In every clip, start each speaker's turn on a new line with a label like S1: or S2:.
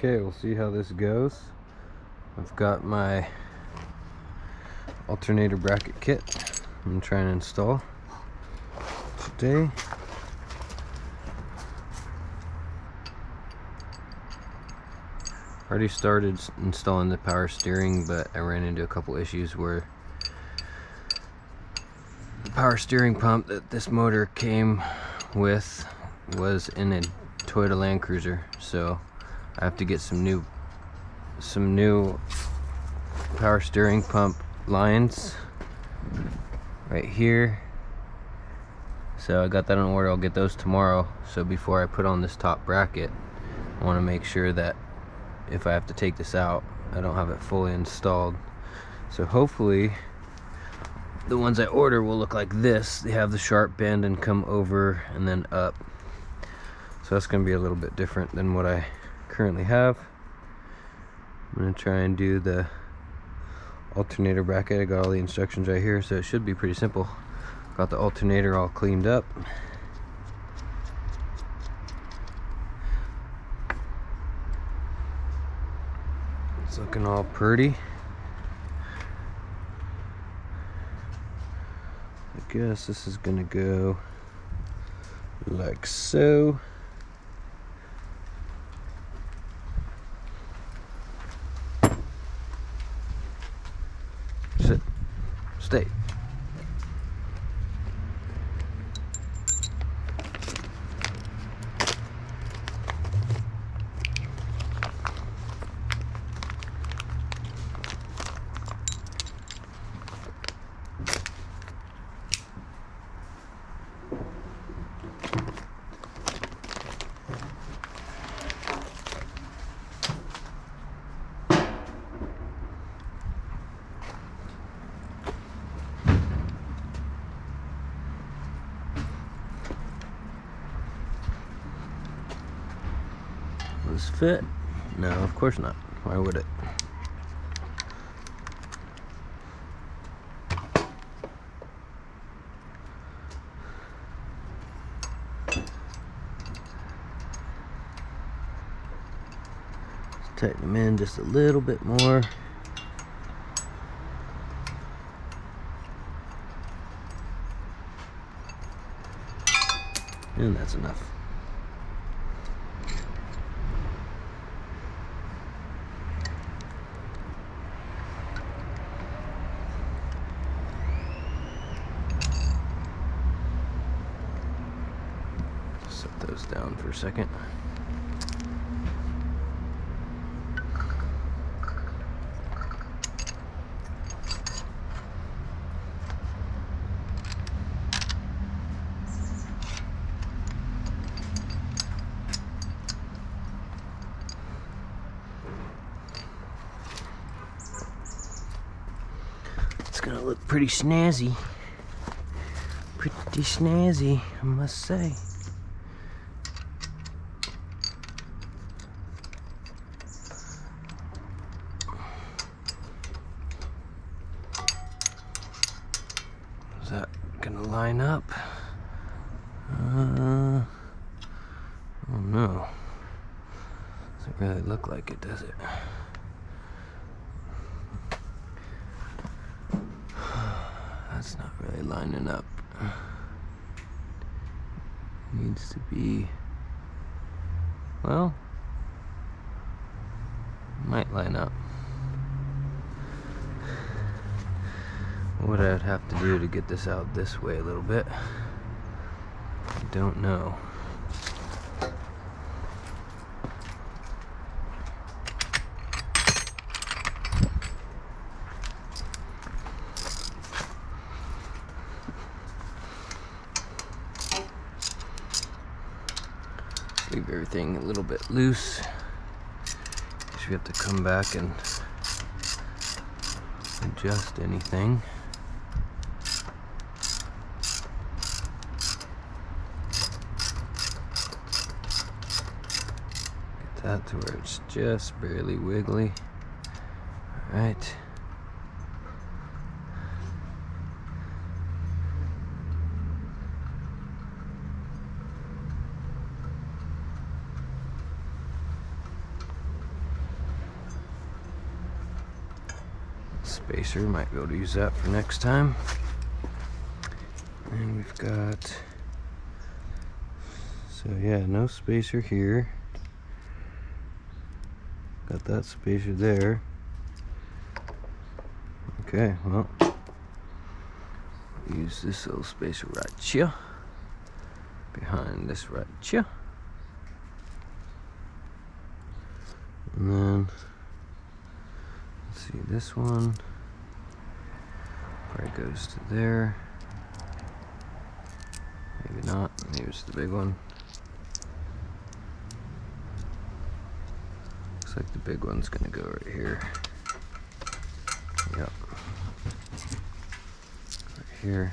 S1: Okay, we'll see how this goes. I've got my alternator bracket kit I'm trying to install today. Already started installing the power steering, but I ran into a couple issues where the power steering pump that this motor came with was in a Toyota Land Cruiser, so I have to get some new power steering pump lines right here. So I got that in order. I'll get those tomorrow. So before I put on this top bracket, I want to make sure that if I have to take this out, I don't have it fully installed. So hopefully the ones I order will look like this. They have the sharp bend and come over and then up. So that's going to be a little bit different than what I currently have. I'm going to try and do the alternator bracket. I got all the instructions right here, so it should be pretty simple. Got the alternator all cleaned up. It's looking all pretty. I guess this is gonna go like so. Sit. Stay. Does this fit? No, of course not. Why would it? Let's tighten them in just a little bit more. And that's enough. Set those down for a second. It's gonna look pretty snazzy. Pretty snazzy, I must say. Is that gonna line up? Oh no. Doesn't really look like it, does it? That's not really lining up. Needs to be, well, might line up. What I'd have to do to get this out this way a little bit, I don't know. Leave everything a little bit loose. Guess we have to come back and adjust anything. Get that to where it's just barely wiggly. All right. spacer, might be able to use that for next time. And we've got, so yeah, no spacer here. Got that spacer there. Okay, well, use this little spacer right here, behind this right here. And then, let's see, this one probably goes to there. Maybe not, maybe it's the big one. Looks like the big one's gonna go right here. Yep. Right here.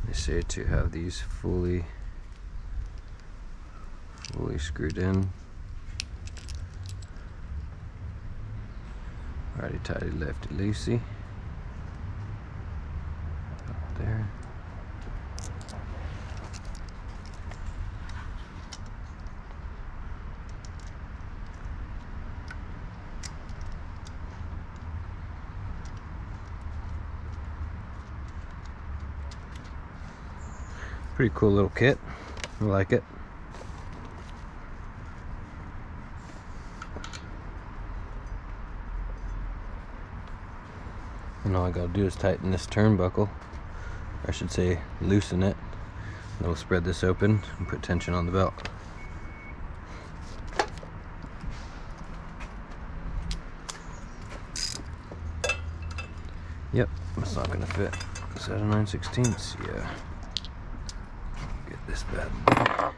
S1: They say to have these fully screwed in. Righty tighty, lefty loosey. Up there. Pretty cool little kit. I like it. And all I gotta do is tighten this turnbuckle. I should say loosen it. And we'll spread this open and put tension on the belt. Yep, that's not gonna fit. Is that a 9/16? Yeah. Get this bad boy.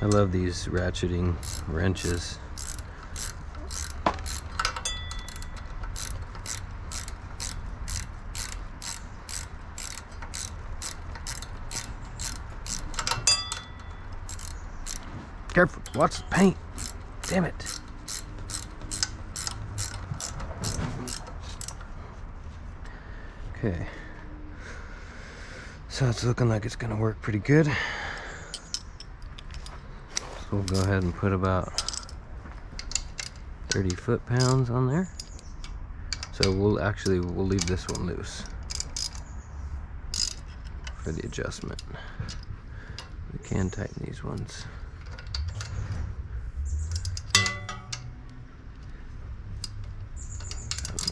S1: I love these ratcheting wrenches. Careful, watch the paint. Damn it. Okay. So it's looking like it's gonna work pretty good. So we'll go ahead and put about 30 foot-pounds on there. So we'll leave this one loose for the adjustment. We can tighten these ones.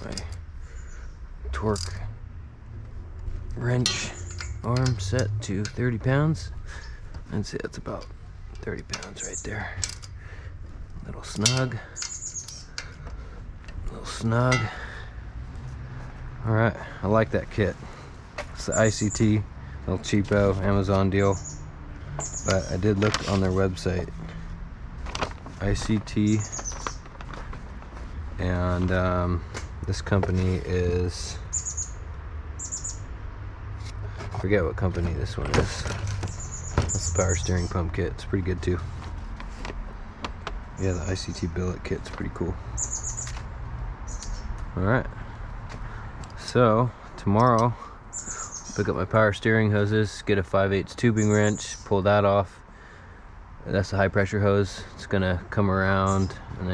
S1: My torque wrench arm set to 30 pounds. I'd say that's about 30 pounds right there. A little snug. Alright, I like that kit. It's the ICT, little cheapo Amazon deal. But I did look on their website. ICT, and this company is, I forget what company this one is. That's the power steering pump kit. It's pretty good too. Yeah, the ICT billet kit's pretty cool. Alright, so tomorrow pick up my power steering hoses, get a 5/8 tubing wrench, pull that off. That's the high pressure hose. It's gonna come around and then